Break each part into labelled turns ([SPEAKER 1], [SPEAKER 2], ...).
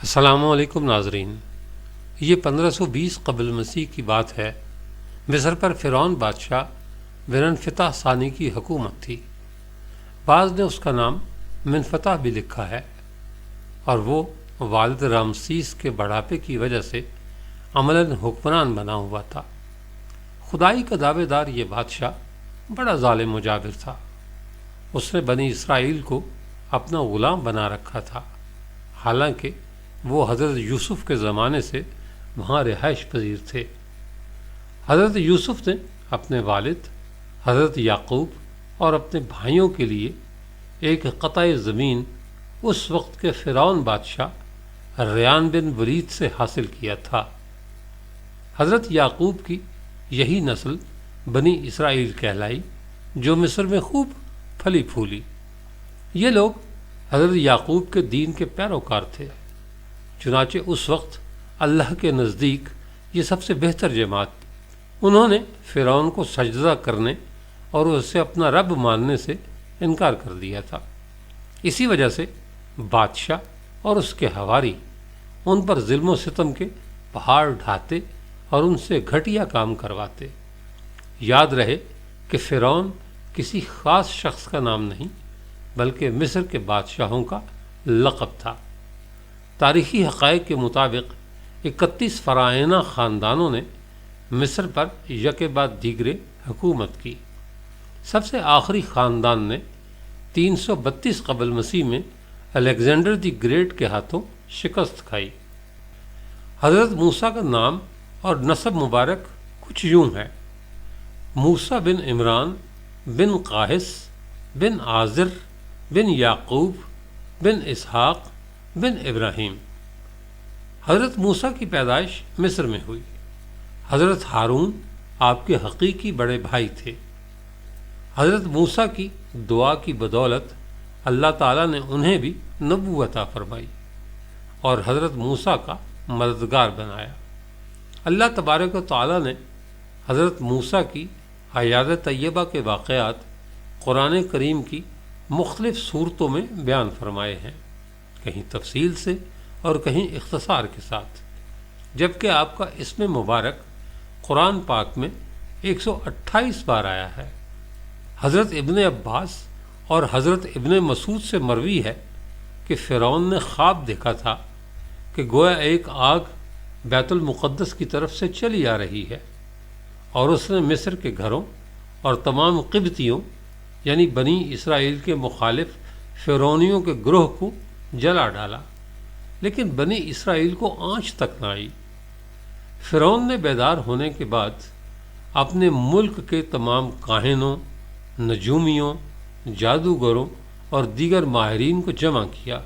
[SPEAKER 1] السلام علیکم ناظرین، یہ 1520 قبل مسیح کی بات ہے۔ مصر پر فرعون بادشاہ منفتح ثانی کی حکومت تھی۔ بعض نے اس کا نام منفتح بھی لکھا ہے، اور وہ والد رامسیس کے بڑھاپے کی وجہ سے عملاً حکمران بنا ہوا تھا۔ خدائی کا دعوے دار یہ بادشاہ بڑا ظالم و جابر تھا۔ اس نے بنی اسرائیل کو اپنا غلام بنا رکھا تھا، حالانکہ وہ حضرت یوسف کے زمانے سے وہاں رہائش پذیر تھے۔ حضرت یوسف نے اپنے والد حضرت یعقوب اور اپنے بھائیوں کے لیے ایک قطع زمین اس وقت کے فرعون بادشاہ ریان بن ولید سے حاصل کیا تھا۔ حضرت یعقوب کی یہی نسل بنی اسرائیل کہلائی، جو مصر میں خوب پھلی پھولی۔ یہ لوگ حضرت یعقوب کے دین کے پیروکار تھے، چنانچہ اس وقت اللہ کے نزدیک یہ سب سے بہتر جماعت تھی۔ انہوں نے فرعون کو سجدہ کرنے اور اسے اپنا رب ماننے سے انکار کر دیا تھا۔ اسی وجہ سے بادشاہ اور اس کے حواری ان پر ظلم و ستم کے پہاڑ ڈھاتے اور ان سے گھٹیا کام کرواتے۔ یاد رہے کہ فرعون کسی خاص شخص کا نام نہیں، بلکہ مصر کے بادشاہوں کا لقب تھا۔ تاریخی حقائق کے مطابق 31 فرعونیہ خاندانوں نے مصر پر یکے بعد دیگرے حکومت کی۔ سب سے آخری خاندان نے 332 قبل مسیح میں الیگزینڈر دی گریٹ کے ہاتھوں شکست کھائی۔ حضرت موسیٰ کا نام اور نسب مبارک کچھ یوں ہے: موسیٰ بن عمران بن قاہس بن عازر بن یعقوب بن اسحاق بن ابراہیم۔ حضرت موسیٰ کی پیدائش مصر میں ہوئی۔ حضرت ہارون آپ کے حقیقی بڑے بھائی تھے۔ حضرت موسیٰ کی دعا کی بدولت اللہ تعالیٰ نے انہیں بھی نبوت عطا فرمائی اور حضرت موسیٰ کا مددگار بنایا۔ اللہ تبارک و تعالیٰ نے حضرت موسیٰ کی حیات طیبہ کے واقعات قرآن کریم کی مختلف صورتوں میں بیان فرمائے ہیں، کہیں تفصیل سے اور کہیں اختصار کے ساتھ، جبکہ آپ کا اسم مبارک قرآن پاک میں 128 بار آیا ہے۔ حضرت ابن عباس اور حضرت ابن مسعود سے مروی ہے کہ فرعون نے خواب دیکھا تھا کہ گویا ایک آگ بیت المقدس کی طرف سے چلی آ رہی ہے، اور اس نے مصر کے گھروں اور تمام قبطیوں یعنی بنی اسرائیل کے مخالف فرعونیوں کے گروہ کو جلا ڈالا، لیکن بنی اسرائیل کو آنچ تک نہ آئی۔ فرعون نے بیدار ہونے کے بعد اپنے ملک کے تمام کاہنوں، نجومیوں، جادوگروں اور دیگر ماہرین کو جمع کیا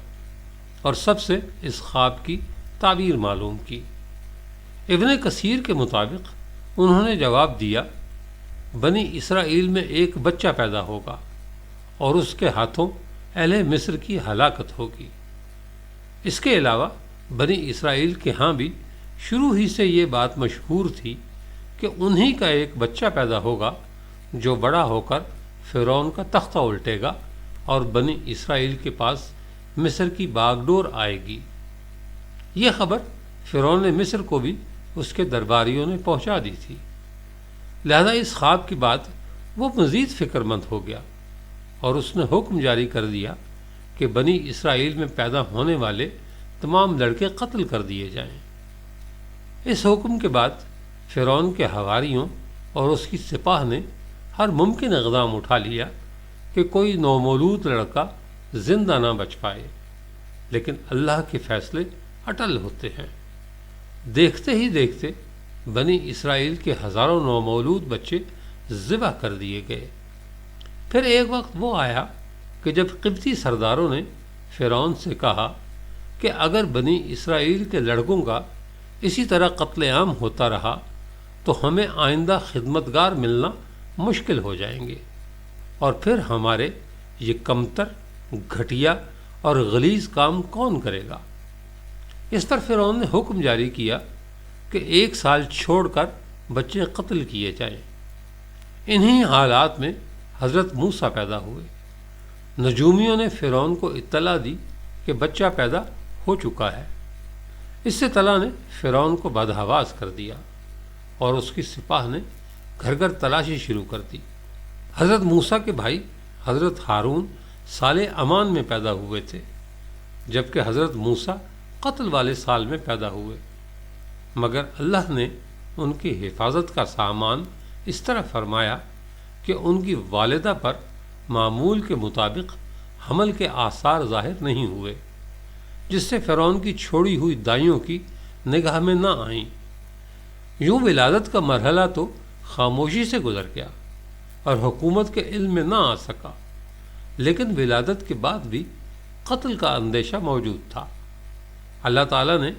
[SPEAKER 1] اور سب سے اس خواب کی تعبیر معلوم کی۔ ابن کثیر کے مطابق انہوں نے جواب دیا: بنی اسرائیل میں ایک بچہ پیدا ہوگا اور اس کے ہاتھوں اہل مصر کی ہلاکت ہوگی۔ اس کے علاوہ بنی اسرائیل کے ہاں بھی شروع ہی سے یہ بات مشہور تھی کہ انہی کا ایک بچہ پیدا ہوگا جو بڑا ہو کر فرعون کا تختہ الٹے گا اور بنی اسرائیل کے پاس مصر کی باغ ڈور آئے گی۔ یہ خبر فرعون مصر کو بھی اس کے درباریوں نے پہنچا دی تھی، لہذا اس خواب کے بعد وہ مزید فکر مند ہو گیا اور اس نے حکم جاری کر دیا کہ بنی اسرائیل میں پیدا ہونے والے تمام لڑکے قتل کر دیے جائیں۔ اس حکم کے بعد فرعون کے حواریوں اور اس کی سپاہ نے ہر ممکن اقدام اٹھا لیا کہ کوئی نومولود لڑکا زندہ نہ بچ پائے، لیکن اللہ کے فیصلے اٹل ہوتے ہیں۔ دیکھتے ہی دیکھتے بنی اسرائیل کے ہزاروں نومولود بچے ذبح کر دیے گئے۔ پھر ایک وقت وہ آیا کہ جب قبطی سرداروں نے فرعون سے کہا کہ اگر بنی اسرائیل کے لڑکوں کا اسی طرح قتل عام ہوتا رہا تو ہمیں آئندہ خدمتگار ملنا مشکل ہو جائیں گے، اور پھر ہمارے یہ کمتر، گھٹیا اور غلیظ کام کون کرے گا؟ اس پر فرعون نے حکم جاری کیا کہ 1 سال چھوڑ کر بچے قتل کیے جائیں۔ انہی حالات میں حضرت موسیٰ پیدا ہوئے۔ نجومیوں نے فرعون کو اطلاع دی کہ بچہ پیدا ہو چکا ہے، اس سے طلحہ نے فرعون کو بدحواس کر دیا اور اس کی سپاہ نے گھر گھر تلاشی شروع کر دی۔ حضرت موسیٰ کے بھائی حضرت ہارون سال امان میں پیدا ہوئے تھے، جبکہ حضرت موسیٰ قتل والے سال میں پیدا ہوئے، مگر اللہ نے ان کی حفاظت کا سامان اس طرح فرمایا کہ ان کی والدہ پر معمول کے مطابق حمل کے آثار ظاہر نہیں ہوئے، جس سے فرعون کی چھوڑی ہوئی دائیوں کی نگاہ میں نہ آئیں۔ یوں ولادت کا مرحلہ تو خاموشی سے گزر گیا اور حکومت کے علم میں نہ آ سکا، لیکن ولادت کے بعد بھی قتل کا اندیشہ موجود تھا۔ اللہ تعالیٰ نے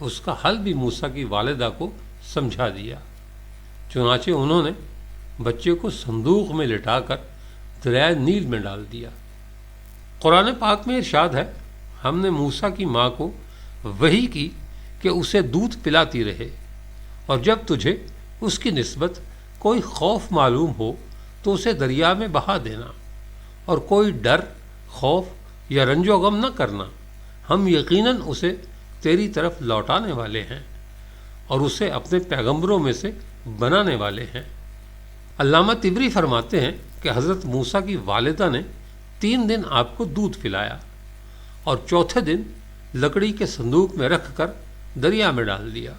[SPEAKER 1] اس کا حل بھی موسیٰ کی والدہ کو سمجھا دیا، چنانچہ انہوں نے بچے کو صندوق میں لٹا کر دریائے نیل میں ڈال دیا۔ قرآن پاک میں ارشاد ہے، ہم نے موسیٰ کی ماں کو وحی کی کہ اسے دودھ پلاتی رہے، اور جب تجھے اس کی نسبت کوئی خوف معلوم ہو تو اسے دریا میں بہا دینا، اور کوئی ڈر، خوف یا رنج و غم نہ کرنا، ہم یقیناً اسے تیری طرف لوٹانے والے ہیں اور اسے اپنے پیغمبروں میں سے بنانے والے ہیں۔ علامہ طبری فرماتے ہیں کہ حضرت موسیٰ کی والدہ نے 3 دن آپ کو دودھ پلایا اور چوتھے دن لکڑی کے صندوق میں رکھ کر دریا میں ڈال دیا،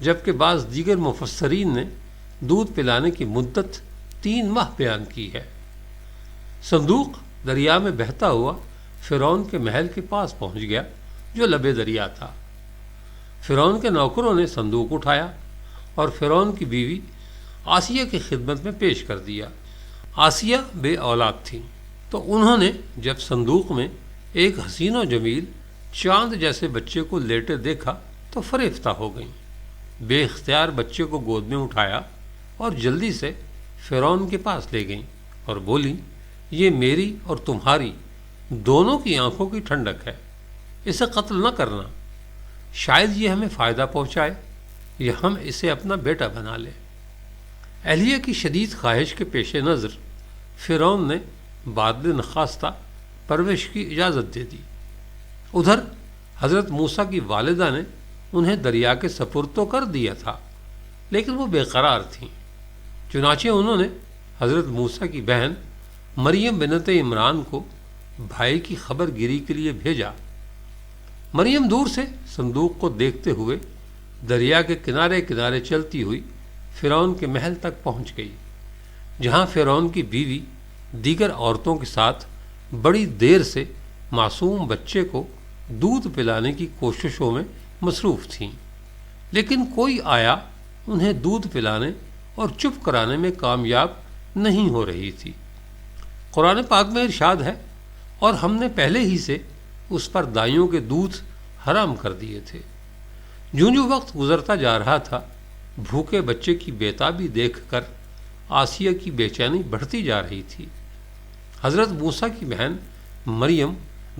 [SPEAKER 1] جبکہ بعض دیگر مفسرین نے دودھ پلانے کی مدت 3 ماہ بیان کی ہے۔ صندوق دریا میں بہتا ہوا فرعون کے محل کے پاس پہنچ گیا جو لبے دریا تھا۔ فرعون کے نوکروں نے صندوق اٹھایا اور فرعون کی بیوی آسیہ کی خدمت میں پیش کر دیا۔ آسیہ بے اولاد تھیں، تو انہوں نے جب صندوق میں ایک حسین و جمیل چاند جیسے بچے کو لیٹے دیکھا تو فریفتہ ہو گئیں۔ بے اختیار بچے کو گود میں اٹھایا اور جلدی سے فرعون کے پاس لے گئیں اور بولیں، یہ میری اور تمہاری دونوں کی آنکھوں کی ٹھنڈک ہے، اسے قتل نہ کرنا، شاید یہ ہمیں فائدہ پہنچائے یا ہم اسے اپنا بیٹا بنا لیں۔ اہلیہ کی شدید خواہش کے پیش نظر فرعون نے بادل نخواستہ پرورش کی اجازت دے دی۔ ادھر حضرت موسیٰ کی والدہ نے انہیں دریا کے سپرد تو کر دیا تھا، لیکن وہ بے قرار تھیں، چنانچہ انہوں نے حضرت موسیٰ کی بہن مریم بنت عمران کو بھائی کی خبر گیری کے لیے بھیجا۔ مریم دور سے صندوق کو دیکھتے ہوئے دریا کے کنارے کنارے چلتی ہوئی فرعون کے محل تک پہنچ گئی، جہاں فرعون کی بیوی دیگر عورتوں کے ساتھ بڑی دیر سے معصوم بچے کو دودھ پلانے کی کوششوں میں مصروف تھیں، لیکن کوئی آیا انہیں دودھ پلانے اور چپ کرانے میں کامیاب نہیں ہو رہی تھی۔ قرآن پاک میں ارشاد ہے، اور ہم نے پہلے ہی سے اس پر دائیوں کے دودھ حرام کر دیے تھے۔ جوں جوں وقت گزرتا جا رہا تھا، بھوکے بچے کی بےتابی دیکھ کر آسیہ کی بے چینی بڑھتی جا رہی تھی۔ حضرت موسیٰ کی بہن مریم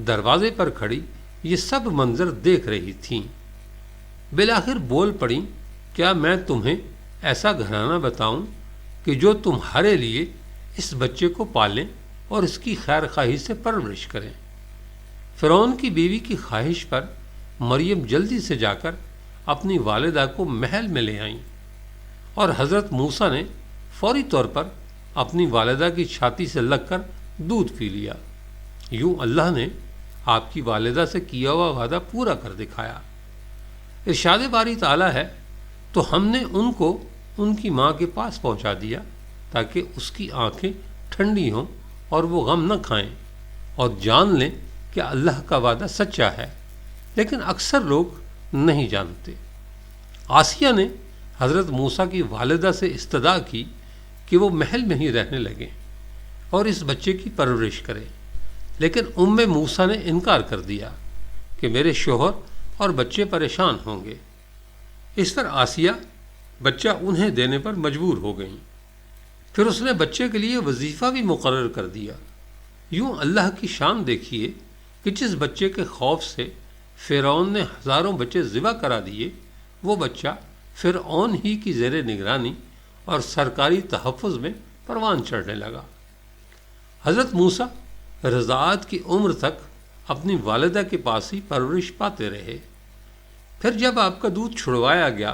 [SPEAKER 1] دروازے پر کھڑی یہ سب منظر دیکھ رہی تھیں۔ بالآخر بول پڑیں، کیا میں تمہیں ایسا گھرانہ بتاؤں کہ جو تمہارے لیے اس بچے کو پالیں اور اس کی خیر خواہی سے پرورش کریں؟ فرعون کی بیوی کی خواہش پر مریم جلدی سے جا کر اپنی والدہ کو محل میں لے آئیں، اور حضرت موسیٰ نے فوری طور پر اپنی والدہ کی چھاتی سے لگ کر دودھ پی لیا۔ یوں اللہ نے آپ کی والدہ سے کیا ہوا وعدہ پورا کر دکھایا۔ ارشاد باری تعالیٰ ہے، تو ہم نے ان کو ان کی ماں کے پاس پہنچا دیا تاکہ اس کی آنکھیں ٹھنڈی ہوں اور وہ غم نہ کھائیں اور جان لیں کہ اللہ کا وعدہ سچا ہے، لیکن اکثر لوگ نہیں جانتے۔ آسیہ نے حضرت موسیٰ کی والدہ سے استدعا کی کہ وہ محل میں ہی رہنے لگیں اور اس بچے کی پرورش کریں، لیکن ام موسیٰ نے انکار کر دیا کہ میرے شوہر اور بچے پریشان ہوں گے۔ اس پر آسیہ بچہ انہیں دینے پر مجبور ہو گئیں۔ پھر اس نے بچے کے لیے وظیفہ بھی مقرر کر دیا۔ یوں اللہ کی شان دیکھیے کہ جس بچے کے خوف سے فرعون نے ہزاروں بچے ذبح کرا دیے، وہ بچہ فرعون ہی کی زیر نگرانی اور سرکاری تحفظ میں پروان چڑھنے لگا۔ حضرت موسیٰ رضاعت کی عمر تک اپنی والدہ کے پاس ہی پرورش پاتے رہے۔ پھر جب آپ کا دودھ چھڑوایا گیا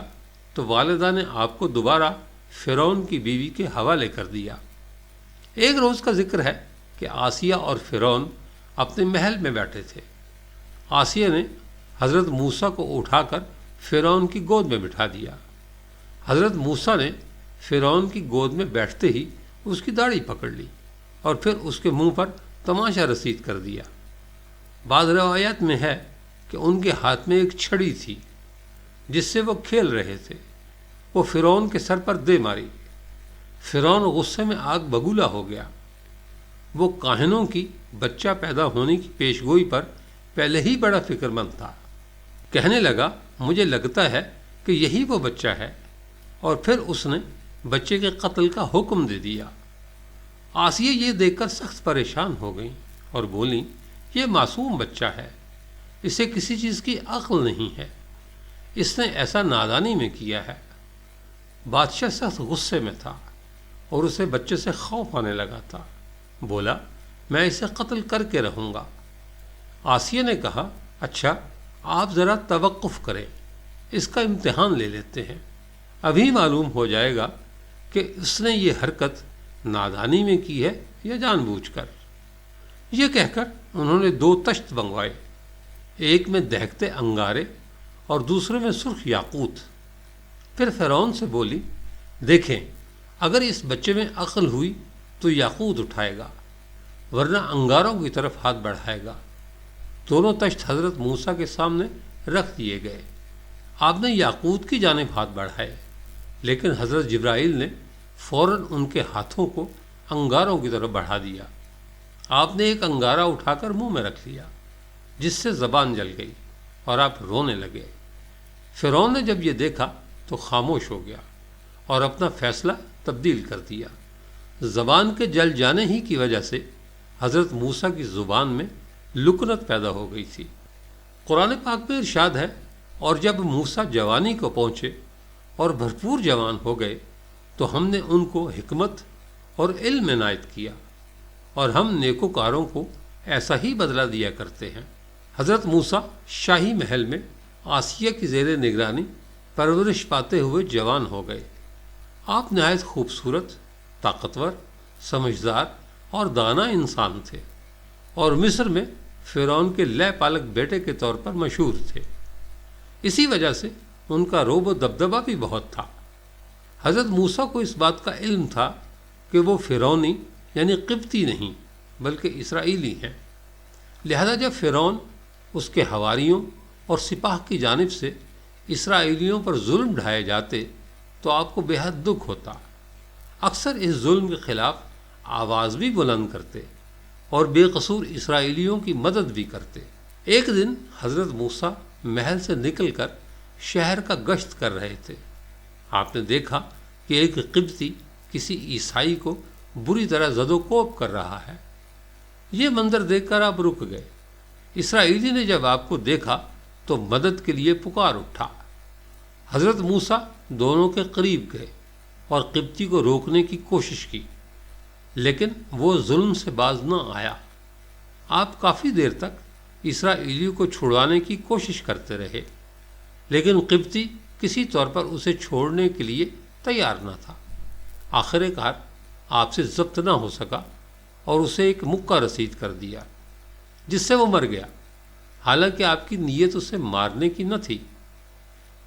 [SPEAKER 1] تو والدہ نے آپ کو دوبارہ فرعون کی بیوی کے حوالے کر دیا۔ ایک روز کا ذکر ہے کہ آسیہ اور فرعون اپنے محل میں بیٹھے تھے۔ آسیہ نے حضرت موسیٰ کو اٹھا کر فرعون کی گود میں بٹھا دیا۔ حضرت موسیٰ نے فرعون کی گود میں بیٹھتے ہی اس کی داڑھی پکڑ لی اور پھر اس کے منہ پر تماشا رسید کر دیا۔ بعض روایات میں ہے کہ ان کے ہاتھ میں ایک چھڑی تھی جس سے وہ کھیل رہے تھے۔ وہ فرعون کے سر پر دے ماری۔ فرعون غصے میں آگ بگولا ہو گیا۔ وہ کاہنوں کی بچہ پیدا ہونے کی پیشگوئی پر پہلے ہی بڑا فکر مند تھا۔ کہنے لگا، مجھے لگتا ہے کہ یہی وہ بچہ ہے، اور پھر اس نے بچے کے قتل کا حکم دے دیا۔ آسیہ یہ دیکھ کر سخت پریشان ہو گئیں اور بولیں، یہ معصوم بچہ ہے، اسے کسی چیز کی عقل نہیں ہے، اس نے ایسا نادانی میں کیا ہے۔ بادشاہ سخت غصے میں تھا اور اسے بچے سے خوف آنے لگا تھا۔ بولا، میں اسے قتل کر کے رہوں گا۔ آسیہ نے کہا، اچھا آپ ذرا توقف کریں، اس کا امتحان لے لیتے ہیں، ابھی معلوم ہو جائے گا کہ اس نے یہ حرکت نادانی میں کی ہے یا جان بوجھ کر۔ یہ کہہ کر انہوں نے 2 تشت منگوائے، ایک میں دہکتے انگارے اور دوسرے میں سرخ یاقوت۔ پھر فرعون سے بولی، دیکھیں اگر اس بچے میں عقل ہوئی تو یاقوت اٹھائے گا، ورنہ انگاروں کی طرف ہاتھ بڑھائے گا۔ دونوں تشت حضرت موسیٰ کے سامنے رکھ دیے گئے۔ آپ نے یاقوت کی جانب ہاتھ بڑھائے، لیکن حضرت جبرائیل نے فوراً ان کے ہاتھوں کو انگاروں کی طرف بڑھا دیا۔ آپ نے ایک انگارہ اٹھا کر منہ میں رکھ لیا، جس سے زبان جل گئی اور آپ رونے لگے۔ فرعون نے جب یہ دیکھا تو خاموش ہو گیا اور اپنا فیصلہ تبدیل کر دیا۔ زبان کے جل جانے ہی کی وجہ سے حضرت موسیٰ کی زبان میں لکنت پیدا ہو گئی تھی۔ قرآن پاک میں ارشاد ہے، اور جب موسیٰ جوانی کو پہنچے اور بھرپور جوان ہو گئے تو ہم نے ان کو حکمت اور علم عنایت کیا، اور ہم نیکوکاروں کو ایسا ہی بدلہ دیا کرتے ہیں۔ حضرت موسیٰ شاہی محل میں آسیہ کی زیر نگرانی پرورش پاتے ہوئے جوان ہو گئے۔ آپ نہایت خوبصورت، طاقتور، سمجھدار اور دانا انسان تھے، اور مصر میں فرعون کے لے پالک بیٹے کے طور پر مشہور تھے۔ اسی وجہ سے ان کا رعب و دبدبہ بھی بہت تھا۔ حضرت موسیٰ کو اس بات کا علم تھا کہ وہ فرعونی یعنی قبطی نہیں بلکہ اسرائیلی ہیں، لہذا جب فرعون، اس کے حواریوں اور سپاہ کی جانب سے اسرائیلیوں پر ظلم ڈھائے جاتے تو آپ کو بے حد دکھ ہوتا۔ اکثر اس ظلم کے خلاف آواز بھی بلند کرتے اور بے قصور اسرائیلیوں کی مدد بھی کرتے۔ ایک دن حضرت موسیٰ محل سے نکل کر شہر کا گشت کر رہے تھے۔ آپ نے دیکھا کہ ایک قبطی کسی عیسائی کو بری طرح زد و کوب کر رہا ہے۔ یہ منظر دیکھ کر آپ رک گئے۔ اسرائیلی نے جب آپ کو دیکھا تو مدد کے لیے پکار اٹھا۔ حضرت موسیٰ دونوں کے قریب گئے اور قبطی کو روکنے کی کوشش کی، لیکن وہ ظلم سے باز نہ آیا۔ آپ کافی دیر تک اسرائیلیوں کو چھڑوانے کی کوشش کرتے رہے، لیکن قبطی کسی طور پر اسے چھوڑنے کے لیے تیار نہ تھا۔ آخر کار آپ سے ضبط نہ ہو سکا اور اسے ایک مکہ رسید کر دیا، جس سے وہ مر گیا، حالانکہ آپ کی نیت اسے مارنے کی نہ تھی۔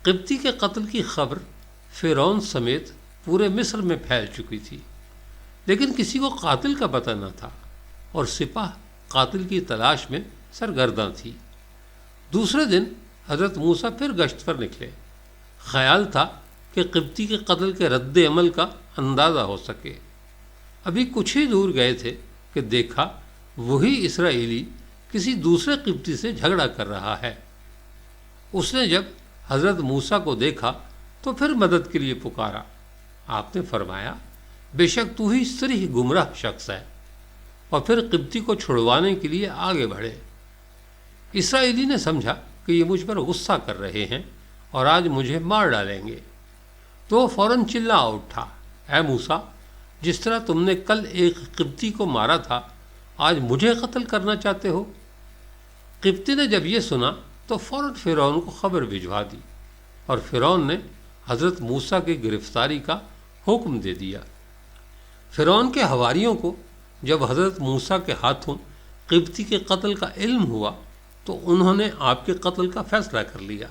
[SPEAKER 1] قبطی کے قتل کی خبر فرعون سمیت پورے مصر میں پھیل چکی تھی، لیکن کسی کو قاتل کا پتہ نہ تھا اور سپاہ قاتل کی تلاش میں سرگرداں تھی۔ دوسرے دن حضرت موسیٰ پھر گشت پر نکلے۔ خیال تھا کہ قبطی کے قتل کے رد عمل کا اندازہ ہو سکے۔ ابھی کچھ ہی دور گئے تھے کہ دیکھا وہی اسرائیلی کسی دوسرے قبطی سے جھگڑا کر رہا ہے۔ اس نے جب حضرت موسیٰ کو دیکھا تو پھر مدد کے لیے پکارا۔ آپ نے فرمایا، بے شک تو ہی صریح گمراہ شخص ہے، اور پھر قبطی کو چھڑوانے کے لیے آگے بڑھے۔ اسرائیلی نے سمجھا کہ یہ مجھ پر غصہ کر رہے ہیں اور آج مجھے مار ڈالیں گے، تو وہ فوراً چلا اٹھا، اے موسیٰ، جس طرح تم نے کل ایک قبطی کو مارا تھا، آج مجھے قتل کرنا چاہتے ہو؟ قبطی نے جب یہ سنا تو فوراً فرعون کو خبر بھجوا دی اور فرعون نے حضرت موسیٰ کی گرفتاری کا حکم دے دیا۔ فرعون کے حواریوں کو جب حضرت موسیٰ کے ہاتھوں قبطی کے قتل کا علم ہوا تو انہوں نے آپ کے قتل کا فیصلہ کر لیا۔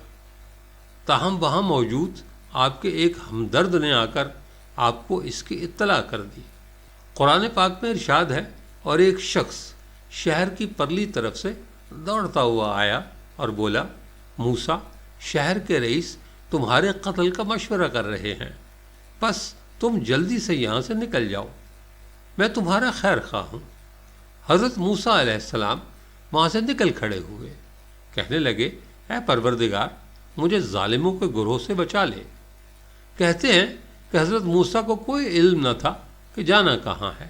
[SPEAKER 1] تاہم وہاں موجود آپ کے ایک ہمدرد نے آ کر آپ کو اس کی اطلاع کر دی۔ قرآن پاک میں ارشاد ہے، اور ایک شخص شہر کی پرلی طرف سے دوڑتا ہوا آیا اور بولا، موسیٰ، شہر کے رئیس تمہارے قتل کا مشورہ کر رہے ہیں، بس تم جلدی سے یہاں سے نکل جاؤ، میں تمہارا خیر خواہ ہوں۔ حضرت موسیٰ علیہ السلام وہاں سے نکل کھڑے ہوئے، کہنے لگے، اے پروردگار، مجھے ظالموں کے گروہ سے بچا لے۔ کہتے ہیں کہ حضرت موسیٰ کو کوئی علم نہ تھا کہ جانا کہاں ہے،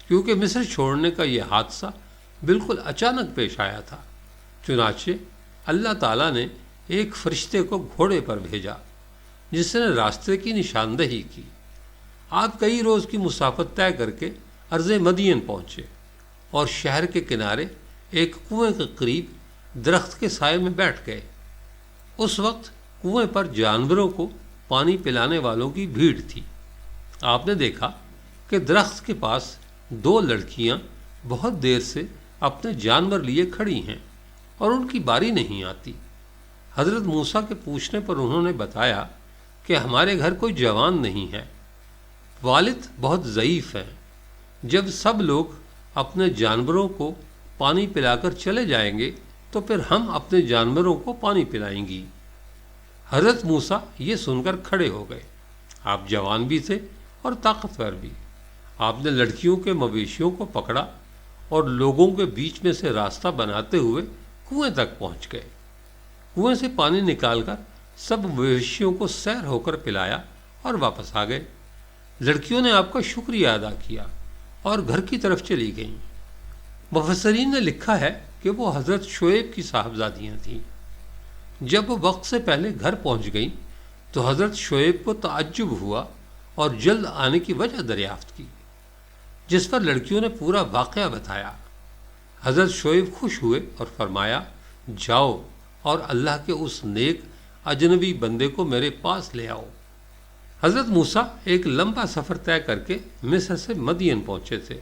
[SPEAKER 1] کیونکہ مصر چھوڑنے کا یہ حادثہ بالکل اچانک پیش آیا تھا۔ چنانچہ اللہ تعالیٰ نے ایک فرشتے کو گھوڑے پر بھیجا جس نے راستے کی نشاندہی کی۔ آپ کئی روز کی مسافت طے کر کے ارض مدین پہنچے اور شہر کے کنارے ایک کنویں کے قریب درخت کے سائے میں بیٹھ گئے۔ اس وقت کنویں پر جانوروں کو پانی پلانے والوں کی بھیڑ تھی۔ آپ نے دیکھا کہ درخت کے پاس دو لڑکیاں بہت دیر سے اپنے جانور لیے کھڑی ہیں اور ان کی باری نہیں آتی۔ حضرت موسیٰ کے پوچھنے پر انہوں نے بتایا کہ ہمارے گھر کوئی جوان نہیں ہے، والد بہت ضعیف ہیں، جب سب لوگ اپنے جانوروں کو پانی پلا کر چلے جائیں گے تو پھر ہم اپنے جانوروں کو پانی پلائیں گی۔ حضرت موسیٰ یہ سن کر کھڑے ہو گئے۔ آپ جوان بھی تھے اور طاقتور بھی۔ آپ نے لڑکیوں کے مویشیوں کو پکڑا اور لوگوں کے بیچ میں سے راستہ بناتے ہوئے کنویں تک پہنچ گئے۔ کنویں سے پانی نکال کر سب مویشیوں کو سیر ہو کر پلایا اور واپس آ گئے۔ لڑکیوں نے آپ کا شکریہ ادا کیا اور گھر کی طرف چلی گئیں۔ مفسرین نے لکھا ہے کہ وہ حضرت شعیب کی صاحبزادیاں تھیں۔ جب وہ وقت سے پہلے گھر پہنچ گئیں تو حضرت شعیب کو تعجب ہوا اور جلد آنے کی وجہ دریافت کی، جس پر لڑکیوں نے پورا واقعہ بتایا۔ حضرت شعیب خوش ہوئے اور فرمایا، جاؤ اور اللہ کے اس نیک اجنبی بندے کو میرے پاس لے آؤ۔ حضرت موسیٰ ایک لمبا سفر طے کر کے مصر سے مدین پہنچے تھے۔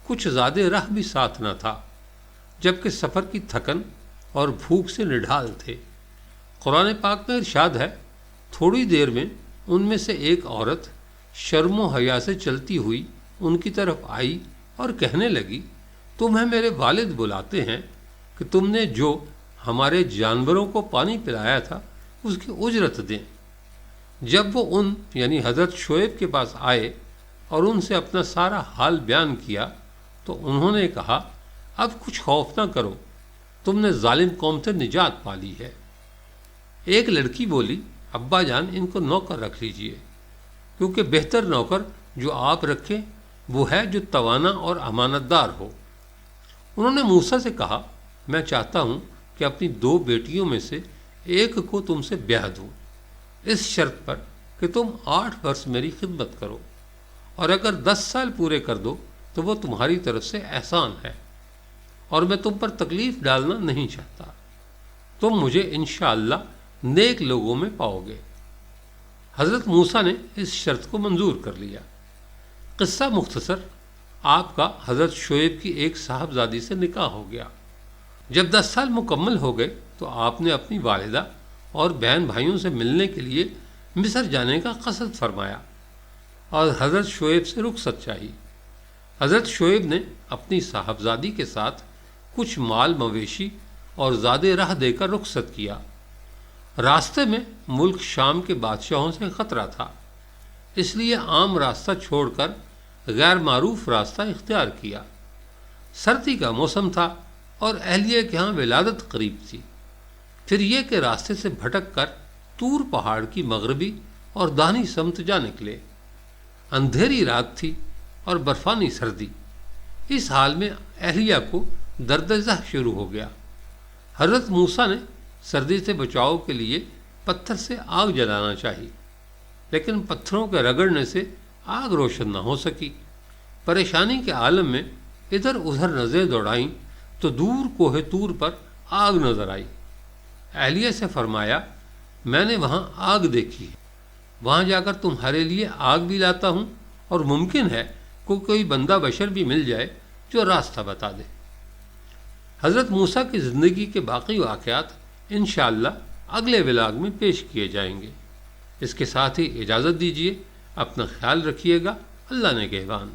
[SPEAKER 1] کچھ زیادہ راہ بھی ساتھ نہ تھا، جبکہ سفر کی تھکن اور بھوک سے نڈھال تھے۔ قرآن پاک میں ارشاد ہے، تھوڑی دیر میں ان میں سے ایک عورت شرم و حیا سے چلتی ہوئی ان کی طرف آئی اور کہنے لگی، تمہیں میرے والد بلاتے ہیں کہ تم نے جو ہمارے جانوروں کو پانی پلایا تھا اس کی اجرت دیں۔ جب وہ یعنی حضرت شعیب کے پاس آئے اور ان سے اپنا سارا حال بیان کیا تو انہوں نے کہا، اب کچھ خوف نہ کرو، تم نے ظالم قوم سے نجات پا لی ہے۔ ایک لڑکی بولی، ابا جان، ان کو نوکر رکھ لیجئے، کیونکہ بہتر نوکر جو آپ رکھیں وہ ہے جو توانا اور امانت دار ہو۔ انہوں نے موسیٰ سے کہا، میں چاہتا ہوں کہ اپنی 2 بیٹیوں میں سے ایک کو تم سے بیاہ دوں، اس شرط پر کہ تم 8 برس میری خدمت کرو، اور اگر 10 سال پورے کر دو تو وہ تمہاری طرف سے احسان ہے، اور میں تم پر تکلیف ڈالنا نہیں چاہتا، تم مجھے انشاءاللہ نیک لوگوں میں پاؤ گے۔ حضرت موسیٰ نے اس شرط کو منظور کر لیا۔ قصہ مختصر، آپ کا حضرت شعیب کی ایک صاحبزادی سے نکاح ہو گیا۔ جب 10 سال مکمل ہو گئے تو آپ نے اپنی والدہ اور بہن بھائیوں سے ملنے کے لیے مصر جانے کا قصد فرمایا اور حضرت شعیب سے رخصت چاہی۔ حضرت شعیب نے اپنی صاحبزادی کے ساتھ کچھ مال مویشی اور زادِ راہ دے کر رخصت کیا۔ راستے میں ملک شام کے بادشاہوں سے خطرہ تھا، اس لیے عام راستہ چھوڑ کر غیر معروف راستہ اختیار کیا۔ سردی کا موسم تھا اور اہلیہ کے ہاں ولادت قریب تھی۔ پھر یہ کہ راستے سے بھٹک کر طور پہاڑ کی مغربی اور داہنی سمت جا نکلے۔ اندھیری رات تھی اور برفانی سردی۔ اس حال میں اہلیہ کو درد ذہ شروع ہو گیا۔ حضرت موسیٰ نے سردی سے بچاؤ کے لیے پتھر سے آگ جلانا چاہی، لیکن پتھروں کے رگڑنے سے آگ روشن نہ ہو سکی۔ پریشانی کے عالم میں ادھر ادھر نظریں دوڑائیں تو دور کوہ طور پر آگ نظر آئی۔ اہلیہ سے فرمایا میں نے وہاں آگ دیکھی ہے، وہاں جا کر تمہارے لیے آگ بھی لاتا ہوں، اور ممکن ہے کوئی بندہ بشر بھی مل جائے جو راستہ بتا دے۔ حضرت موسیٰ کی زندگی کے باقی واقعات انشاءاللہ اگلے ولاگ میں پیش کیے جائیں گے۔ اس کے ساتھ ہی اجازت دیجیے، اپنا خیال رکھیے گا، اللہ نگہبان۔